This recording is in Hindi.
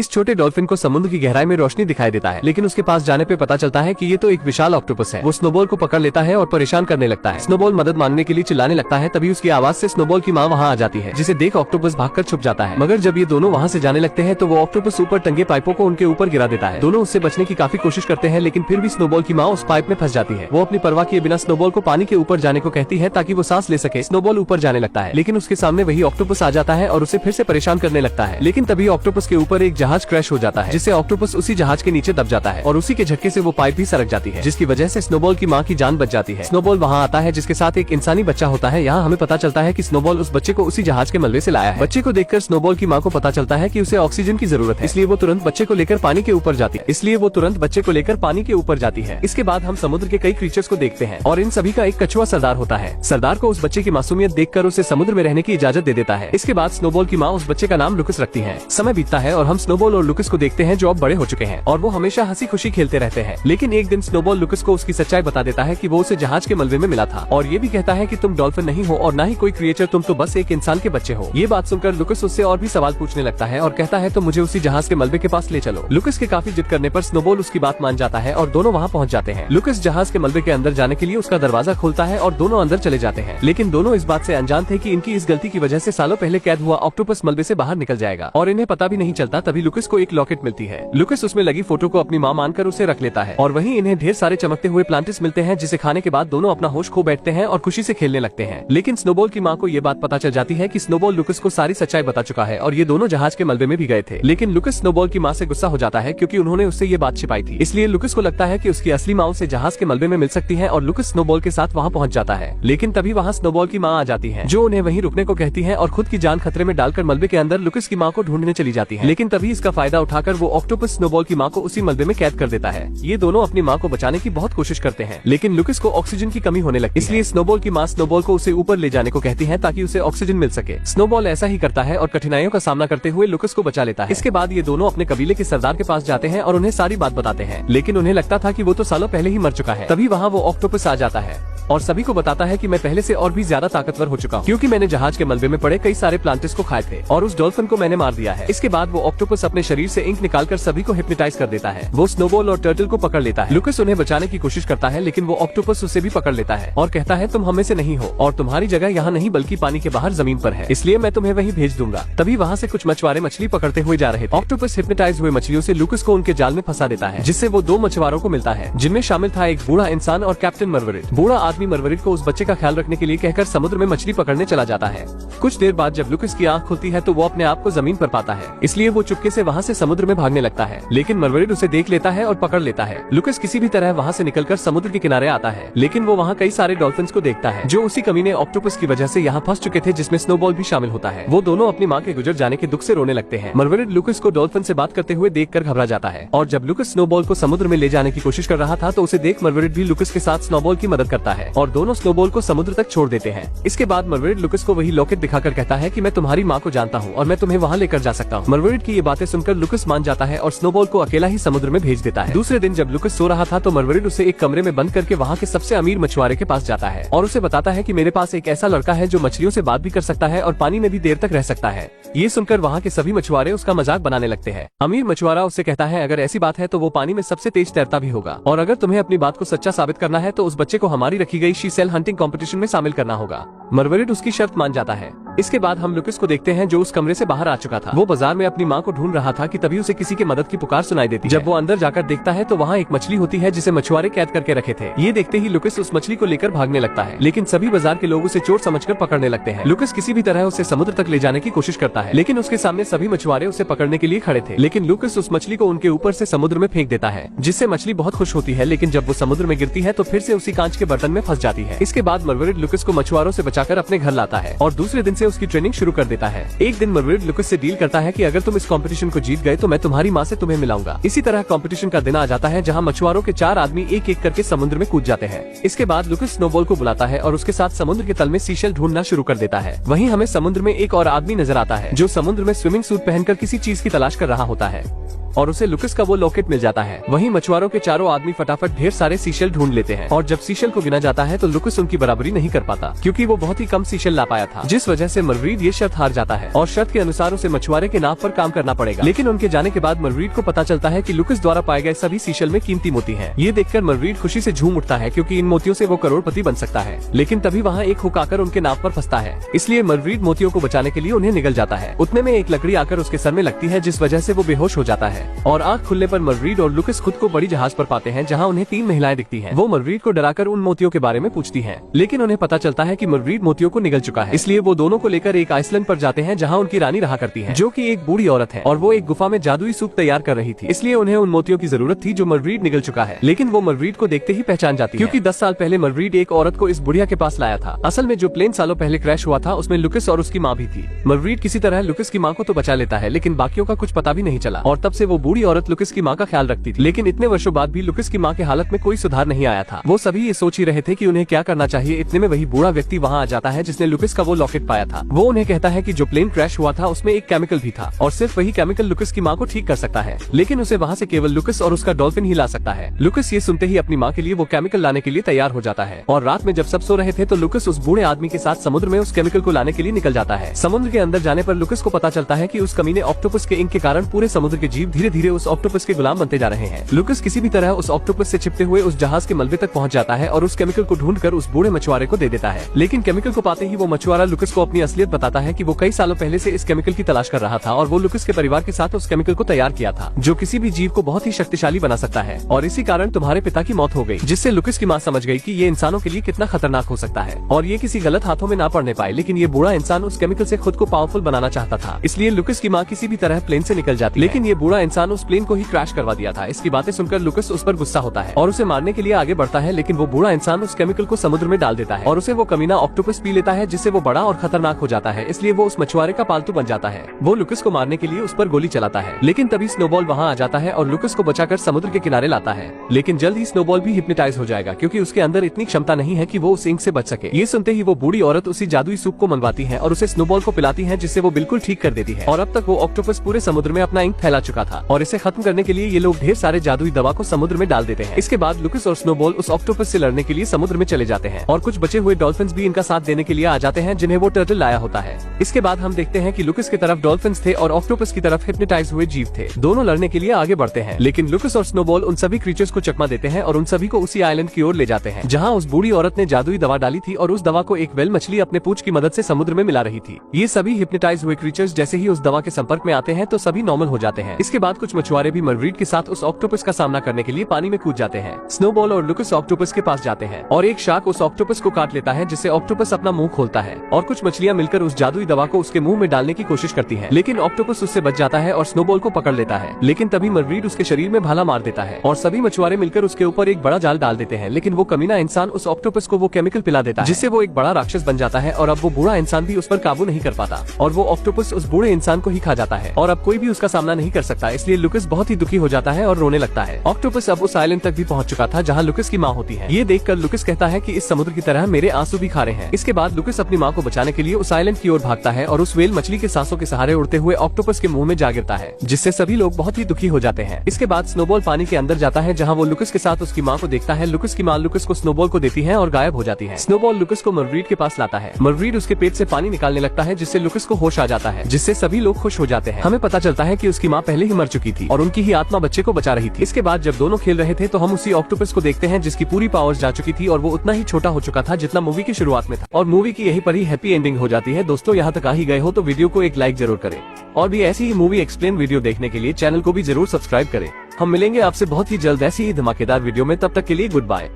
इस छोटे डॉल्फिन को समुद्र की गहराई में रोशनी दिखाई देता है, लेकिन उसके पास जाने पे पता चलता है कि ये तो एक विशाल ऑक्टोपस है। वो स्नोबॉल को पकड़ लेता है और परेशान करने लगता है। स्नोबॉल मदद मांगने के लिए चिल्लाने लगता है, तभी उसकी आवाज से स्नोबॉल की माँ वहाँ आ जाती है, जिसे देख ऑक्टोपस भागकर छुप जाता है। मगर जब ये दोनों वहाँ से जाने लगते हैं तो वो ऑक्टोपस ऊपर टंगे पाइपों को उनके ऊपर गिरा देता है। दोनों उससे बचने की काफी कोशिश करते हैं, लेकिन फिर भी स्नोबॉल की माँ उस पाइप में फंस जाती है। वो अपनी परवाह किए बिना स्नोबॉल को पानी के ऊपर जाने को कहती है ताकि वो सांस ले सके। स्नोबॉल ऊपर जाने लगता है, लेकिन उसके सामने वही ऑक्टोपस आ जाता है और उसे फिर से परेशान करने लगता है। लेकिन तभी ऑक्टोपस के ऊपर एक जहाज क्रैश हो जाता है, जिससे ऑक्टोपस उसी जहाज के नीचे दब जाता है और उसी के झटके से वो पाइप भी सरक जाती है, जिसकी वजह से स्नोबॉल की माँ की जान बच जाती है। स्नोबॉल वहाँ आता है, जिसके साथ एक इंसानी बच्चा होता है। यहाँ हमें पता चलता है कि स्नोबॉल उस बच्चे को उसी जहाज के मलबे से लाया है। बच्चे को देखकर स्नोबॉल की माँ को पता चलता है कि उसे ऑक्सीजन की जरूरत है, इसलिए वो तुरंत बच्चे को लेकर पानी के ऊपर जाती है। इसके बाद हम समुद्र के कई क्रीचर्स को देखते हैं और इन सभी का एक कछुआ सरदार होता है। सरदार को उस बच्चे की मासूमियत देखकर उसे समुद्र में रहने की इजाजत दे देता है। इसके बाद स्नोबॉल की माँ उस बच्चे का नाम लुकस रखती है। समय बीतता है और हम स्नोबॉल और लुकस को देखते हैं, जो अब बड़े हो चुके हैं और वो हमेशा हंसी खुशी खेलते रहते हैं। लेकिन एक दिन स्नोबॉल लुकस को उसकी सच्चाई बता देता है कि वो उसे जहाज के मलबे में मिला था और ये भी कहता है कि तुम डॉल्फिन नहीं हो और न ही कोई क्रिएचर, तुम तो बस एक इंसान के बच्चे हो। ये बात सुनकर लुकस उससे और भी सवाल पूछने लगता है और कहता है तो मुझे उसी जहाज के मलबे के पास ले चलो। लुकस के काफी जिद करने पर स्नोबॉल उसकी बात मान जाता है और दोनों वहाँ पहुँच जाते हैं। लुकस जहाज के मलबे के अंदर जाने के लिए उसका दरवाजा खोलता है और दोनों अंदर चले जाते हैं, लेकिन दोनों इस बात से अनजान थे कि इनकी इस गलती की वजह से सालों पहले कैद हुआ ऑक्टोपस मलबे से बाहर निकल जाएगा और इन्हें पता भी नहीं चलता। तभी लुकस को एक लॉकेट मिलती है। लुकस उसमें लगी फोटो को अपनी माँ मानकर उसे रख लेता है और वहीं इन्हें ढेर सारे चमकते हुए प्लांटिस मिलते हैं, जिसे खाने के बाद दोनों अपना होश खो बैठते हैं और खुशी से खेलने लगते हैं। लेकिन स्नोबॉल की माँ को ये बात पता चल जाती है कि स्नोबॉल लुकस को सारी सच्चाई बता चुका है और ये दोनों जहाज के मलबे में भी गए थे। लेकिन लुकस स्नोबॉल की माँ से गुस्सा हो जाता है क्योंकि उन्होंने उससे ये बात छिपाई थी। इसलिए लुकस को लगता है कि उसकी असली माँ उसे जहाज के मलबे में मिल सकती है और लुकस स्नोबॉल के साथ वहाँ पहुँच जाता है। लेकिन तभी वहाँ स्नोबॉल की माँ आ जाती है, जो उन्हें वहीं रुकने को कहती है और खुद की जान खतरे में डालकर मलबे के अंदर लुकस की माँ को ढूंढने चली जाती है। लेकिन तभी इसका फायदा उठाकर वो ऑक्टोपस स्नोबॉल की माँ को उसी मलबे में कैद कर देता है। ये दोनों अपनी माँ को बचाने की बहुत कोशिश करते हैं, लेकिन लुकस को ऑक्सीजन की कमी होने लगती है। इसलिए स्नोबॉल की माँ स्नोबॉल को उसे ऊपर ले जाने को कहती है ताकि उसे ऑक्सीजन मिल सके। स्नोबॉल ऐसा ही करता है और कठिनाइयों का सामना करते हुए लुकस को बचा लेता है। इसके बाद ये दोनों अपने कबीले के सरदार के पास जाते हैं और उन्हें सारी बात बताते हैं, लेकिन उन्हें लगता था कि वो तो सालों पहले ही मर चुका है। तभी वहाँ वो ऑक्टोपस आ जाता है और सभी को बताता है कि मैं पहले से और भी ज्यादा ताकतवर हो चुका हूँ, क्योंकि मैंने जहाज के मलबे में पड़े कई सारे प्लांटिस को खाए थे और उस डॉल्फिन को मैंने मार दिया है। इसके बाद वो ऑक्टोपस अपने शरीर से इंक निकालकर सभी को हिप्नोटाइज कर देता है। वो स्नोबॉल और टर्टल को पकड़ लेता है। लुकस उन्हें बचाने की कोशिश करता है, लेकिन वो ऑक्टोपस उसे भी पकड़ लेता है और कहता है तुम हमें से नहीं हो और तुम्हारी जगह यहाँ नहीं बल्कि पानी के बाहर जमीन पर है, इसलिए मैं तुम्हें वहीं भेज दूंगा। तभी वहाँ से कुछ मछुआरे मछली पकड़ते हुए जा रहे थे। ऑक्टोपस हिप्नोटाइज हुए मछलियों से लुकस को उनके जाल में फंसा देता है, जिससे वो दो मछुआरों को मिलता है, जिनमें शामिल था एक बूढ़ा इंसान और कैप्टन मरवरिट। बूढ़ा आदमी मरवरिट को उस बच्चे का ख्याल रखने के लिए कहकर समुद्र में मछली पकड़ने चला जाता है। कुछ देर बाद जब लुकस की आंख खुलती है तो वो अपने आप को जमीन पर पाता है, इसलिए वो चुपके से वहाँ से समुद्र में भागने लगता है, लेकिन मरवरिट उसे देख लेता है और पकड़ लेता है। लुकस किसी भी तरह वहाँ से निकलकर समुद्र के किनारे आता है, लेकिन वो वहाँ कई सारे डॉल्फिन्स को देखता है, जो उसी कमीने ऑक्टोपस की वजह से यहाँ फंस चुके थे, जिसमें स्नोबॉल भी शामिल होता है। वो दोनों अपनी माँ के गुजर जाने के दुख से रोने लगते हैं। मरवरिट लुकस को डॉल्फिन से बात करते हुए देखकर घबरा जाता है और जब लुकस स्नोबॉल को समुद्र में ले जाने की कोशिश कर रहा था तो उसे देख मरवरिट भी लुकस के साथ स्नोबॉल की मदद करता है और दोनों स्नोबॉल को समुद्र तक छोड़ देते हैं। इसके बाद मरवरिट लुकस को वही लॉकेट दिखाकर कहता है कि मैं तुम्हारी माँ को जानता हूँ और मैं तुम्हें वहाँ लेकर जा सकता हूँ। मरवरिट की ये बातें सुनकर लुकस मान जाता है और स्नोबॉल को अकेला ही समुद्र में भेज देता है। दूसरे दिन जब लुकस सो रहा था तो मरवरिट उसे एक कमरे में बंद करके वहाँ के सबसे अमीर मछुआरे के पास जाता है और उसे बताता है कि मेरे पास एक ऐसा लड़का है जो मछलियों से बात भी कर सकता है और पानी में भी देर तक रह सकता है। ये सुनकर वहाँ के सभी मछुआरे उसका मजाक बनाने लगते हैं। अमीर मछुआरा उससे कहता है अगर ऐसी बात है तो वो पानी में सबसे तेज तैरता भी होगा और अगर तुम्हें अपनी बात को सच्चा साबित करना है तो उस बच्चे को हमारी रखी गई शी सेल हंटिंग कंपटीशन में शामिल करना होगा। मरवरिट उसकी शर्त मान जाता है। इसके बाद हम लुकस को देखते हैं जो उस कमरे से बाहर आ चुका था। वो बाजार में अपनी माँ को ढूंढ रहा था कि तभी उसे किसी की मदद की पुकार सुनाई देती है। जब वो अंदर जाकर देखता है तो वहाँ एक मछली होती है जिसे मछुआरे कैद करके रखे थे। ये देखते ही लुकस उस मछली को लेकर भागने लगता है, लेकिन सभी बाजार के लोग उसे चोर समझकर पकड़ने लगते हैं। लुकस किसी भी तरह उसे समुद्र तक ले जाने की कोशिश करता है, लेकिन उसके सामने सभी मछुआरे उसे पकड़ने के लिए खड़े थे। लेकिन लुकस उस मछली को उनके ऊपर से समुद्र में फेंक देता है, जिससे मछली बहुत खुश होती है, लेकिन जब वो समुद्र में गिरती है तो फिर से उसी कांच के बर्तन में फंस जाती है। इसके बाद मरवरिट लुकस को मछुआरों से बचाकर अपने घर लाता है और दूसरे दिन से उसकी ट्रेनिंग शुरू कर देता है। एक दिन मरवरिट लुकस से डील करता है कि अगर तुम इस कंपटीशन को जीत गए तो मैं तुम्हारी माँ से तुम्हें मिलाऊंगा। इसी तरह कंपटीशन का दिन आ जाता है जहाँ मछुआरों के 4 आदमी एक एक करके समुद्र में कूद जाते हैं। इसके बाद लुकस स्नोबॉल को बुलाता है और उसके साथ समुद्र के तल में सीशेल ढूंढना शुरू कर देता है। वहीं हमें समुद्र में एक और आदमी नजर आता है जो समुद्र में स्विमिंग सूट पहनकर किसी चीज की तलाश कर रहा होता है। और उसे लुकस का वो लॉकेट मिल जाता है। वहीं मछुआरों के चारों आदमी फटाफट ढेर सारे सीशेल ढूंढ लेते हैं और जब सीशेल को गिना जाता है तो लुकस उनकी बराबरी नहीं कर पाता क्योंकि वो बहुत ही कम सीशेल ला पाया था, जिस वजह से मरवीड ये शर्त हार जाता है और शर्त के अनुसार उसे मछुआरे के नाव पर काम करना पड़ेगा। लेकिन उनके जाने के बाद मरवीड को पता चलता है कि लुकस द्वारा पाए गए सभी सीशेल में कीमती मोती हैं। ये देखकर मरवीड खुशी से झूम उठता है क्योंकि इन मोतियों से वो करोड़पति बन सकता है। लेकिन तभी वहाँ एक हुक आकर उनके नाव पर फंसता है, इसलिए मरवीड मोतियों को बचाने के लिए उन्हें निगल जाता है। उतने में एक लकड़ी आकर उसके सर में लगती है जिस वजह से वो बेहोश हो जाता है और आँख खुलने पर मरवीड और लुकस खुद को बड़ी जहाज पर पाते हैं जहाँ उन्हें 3 महिलाएं दिखती हैं। वो मरवीड को डराकर उन मोतियों के बारे में पूछती हैं, लेकिन उन्हें पता चलता है कि मरवीड मोतियों को निगल चुका है, इसलिए वो दोनों को लेकर एक आइसलैंड पर जाते हैं जहाँ उनकी रानी रहा करती है, जो कि एक बूढ़ी औरत है और वो एक गुफा में जादुई सूप तैयार कर रही थी, इसलिए उन्हें उन मोतियों की जरूरत थी जो मरवीड निगल चुका है। लेकिन वो मरवीड को देखते ही पहचान जाती है क्योंकि 10 साल पहले मरवीड एक औरत को इस बुढ़िया के पास लाया था। असल में जो प्लेन सालों पहले क्रैश हुआ था उसमें लुकस और उसकी माँ भी थी। मरवीड किसी तरह लुकस की माँ को तो बचा लेता है, लेकिन बाकियों का कुछ पता भी नहीं चला और तब से वो बूढ़ी औरत लुकस की माँ का ख्याल रखती थी। लेकिन इतने वर्षों बाद भी लुकस की माँ के हालत में कोई सुधार नहीं आया था। वो सभी ये सोच ही रहे थे कि उन्हें क्या करना चाहिए। इतने में वही बूढ़ा व्यक्ति वहाँ आ जाता है जिसने लुकस का वो लॉकेट पाया था। वो उन्हें कहता है कि जो प्लेन क्रैश हुआ था उसमें एक केमिकल भी था और सिर्फ वही केमिकल लुकस की माँ को ठीक कर सकता है, लेकिन उसे वहाँ से केवल लुकस और उसका डॉल्फिन ही ला सकता है। लुकस ये सुनते ही अपनी माँ के लिए वो केमिकल लाने के लिए तैयार हो जाता है और रात में जब सब सो रहे थे तो लुकस उस बूढ़े आदमी के साथ समुद्र में उस केमिकल को लाने के लिए निकल जाता है। समुद्र के अंदर जाने पर लुकस को पता चलता है कि उस कमीने ऑक्टोपस के इंक के कारण पूरे समुद्र के जीव धीरे धीरे उस ऑक्टोपस के गुलाम बनते जा रहे हैं। लुकस किसी भी तरह उस ऑक्टोपस से छिपते हुए उस जहाज के मलबे तक पहुंच जाता है और उस केमिकल को ढूंढकर उस बूढ़े मछुआरे को दे देता है। लेकिन केमिकल को पाते ही वो मछुआरा लुकस को अपनी असलियत बताता है कि वो कई सालों पहले से इस केमिकल की तलाश कर रहा था और वो लुकस के परिवार के साथ उस केमिकल को तैयार किया था जो किसी भी जीव को बहुत ही शक्तिशाली बना सकता है और इसी कारण तुम्हारे पिता की मौत हो गई, जिससे लुकस की माँ समझ गई कि ये इंसानों के लिए कितना खतरनाक हो सकता है और ये किसी गलत हाथों में ना पड़ने पाए। लेकिन ये बूढ़ा इंसान उस केमिकल से खुद को पावरफुल बनाना चाहता था, इसलिए लुकस की माँ किसी भी तरह प्लेन से निकल जाती, लेकिन ये बूढ़ा इंसान उस प्लेन को ही क्रैश करवा दिया था। इसकी बातें सुनकर लुकस उस पर गुस्सा होता है और उसे मारने के लिए आगे बढ़ता है, लेकिन वो बूढ़ा इंसान उस केमिकल को समुद्र में डाल देता है और उसे वो कमीना ऑक्टोपस पी लेता है, जिससे वो बड़ा और खतरनाक हो जाता है। इसलिए वो उस मछुआरे का पालतू बन जाता है। वो लुकस को मारने के लिए उस पर गोली चलाता है, लेकिन तभी स्नोबॉल वहाँ आ जाता है और लुकस को बचाकर समुद्र के किनारे लाता है। लेकिन जल्द ही स्नोबॉल भी हिप्नोटाइज हो जाएगा क्योंकि उसके अंदर इतनी क्षमता नहीं है कि वो उस इंक से बच सके। ये सुनते ही वो बूढ़ी औरत उसी जादुई सूप को मंगवाती है और उसे स्नोबॉल को पिलाती है, जिससे वो बिल्कुल ठीक कर देती है। और अब तक वो ऑक्टोपस पूरे समुद्र में अपना इंक फैला चुका था और इसे खत्म करने के लिए ये लोग ढेर सारे जादुई दवा को समुद्र में डाल देते हैं। इसके बाद लुकस और स्नोबॉल उस ऑक्टोपस से लड़ने के लिए समुद्र में चले जाते हैं और कुछ बचे हुए डॉल्फिन्स भी इनका साथ देने के लिए आ जाते हैं, जिन्हें वो टर्टल लाया होता है। इसके बाद हम देखते हैं कि लुकस की तरफ डॉल्फिन्स थे और ऑक्टोपस की तरफ हिप्नोटाइज हुए जीव थे। दोनों लड़ने के लिए आगे बढ़ते हैं, लेकिन लुकस और स्नोबॉल उन सभी क्रीचर्स को चकमा देते हैं और उन सभी को उसी आइलैंड की ओर ले जाते हैं जहाँ उस बूढ़ी औरत ने जादुई दवा डाली थी और उस दवा को एक वेल मछली अपने पूंछ की मदद से समुद्र में मिला रही थी। ये सभी हिप्नोटाइज हुए क्रीचर्स जैसे ही उस दवा के संपर्क में आते हैं तो सभी नॉर्मल हो जाते हैं। इसके बाद कुछ मछुआरे भी मरवीड के साथ उस ऑक्टोपस का सामना करने के लिए पानी में कूद जाते हैं। स्नोबॉल और लुकस ऑक्टोपस के पास जाते हैं और एक शार्क उस ऑक्टोपस को काट लेता है, जिससे ऑक्टोपस अपना मुंह खोलता है और कुछ मछलियां मिलकर उस जादुई दवा को उसके मुंह में डालने की कोशिश करती हैं, लेकिन ऑक्टोपस उससे बच जाता है और स्नोबॉल को पकड़ लेता है। लेकिन तभी मरवीड उसके शरीर में भाला मार देता है और सभी मछुआरे मिलकर उसके ऊपर एक बड़ा जाल डाल देते हैं, लेकिन वो कमीना इंसान उस ऑक्टोपस को वो केमिकल पिला देता है, जिससे वो एक बड़ा राक्षस बन जाता है और अब वो बूढ़ा इंसान भी उस पर काबू नहीं कर पाता और वो ऑक्टोपस उस बूढ़े इंसान को ही खा जाता है और अब कोई भी उसका सामना नहीं कर सकता। इसलिए लुकस बहुत ही दुखी हो जाता है और रोने लगता है। ऑक्टोपस अब उस आइलैंड तक भी पहुंच चुका था जहां लुकस की माँ होती है। ये देखकर लुकस कहता है कि इस समुद्र की तरह मेरे आंसू भी खारे हैं। इसके बाद लुकस अपनी माँ को बचाने के लिए उस आइलैंड की ओर भागता है और उस वेल मछली के सांसों के सहारे उड़ते हुए ऑक्टोपस के मुंह में जा गिरता है, जिससे सभी लोग बहुत ही दुखी हो जाते हैं। इसके बाद स्नोबॉल पानी के अंदर जाता है जहाँ वो लुकस के साथ उसकी माँ को देखता है। लुकस की माँ लुकस को स्नोबॉल को देती है और गायब हो जाती है। स्नोबॉल लुकस को मरवीड के पास लाता है। मरवीड उसके पेट से पानी निकालने लगता है, जिससे लुकस को होश आ जाता है, जिससे सभी लोग खुश हो जाते हैं। हमें पता चलता है कि उसकी माँ पहले ही मर चुकी थी और उनकी ही आत्मा बच्चे को बचा रही थी। इसके बाद जब दोनों खेल रहे थे तो हम उसी ऑक्टोपस को देखते हैं जिसकी पूरी पावर्स जा चुकी थी और वो उतना ही छोटा हो चुका था जितना मूवी की शुरुआत में था और मूवी की यही पर ही हैप्पी एंडिंग हो जाती है। दोस्तों, यहाँ तक आ ही गए हो तो वीडियो को एक लाइक जरूर करें और भी ऐसी ही मूवी एक्सप्लेन वीडियो देखने के लिए चैनल को भी जरूर सब्सक्राइब करें। हम मिलेंगे आपसे बहुत ही जल्द ऐसी ही धमाकेदार वीडियो में। तब तक के लिए गुड बाय।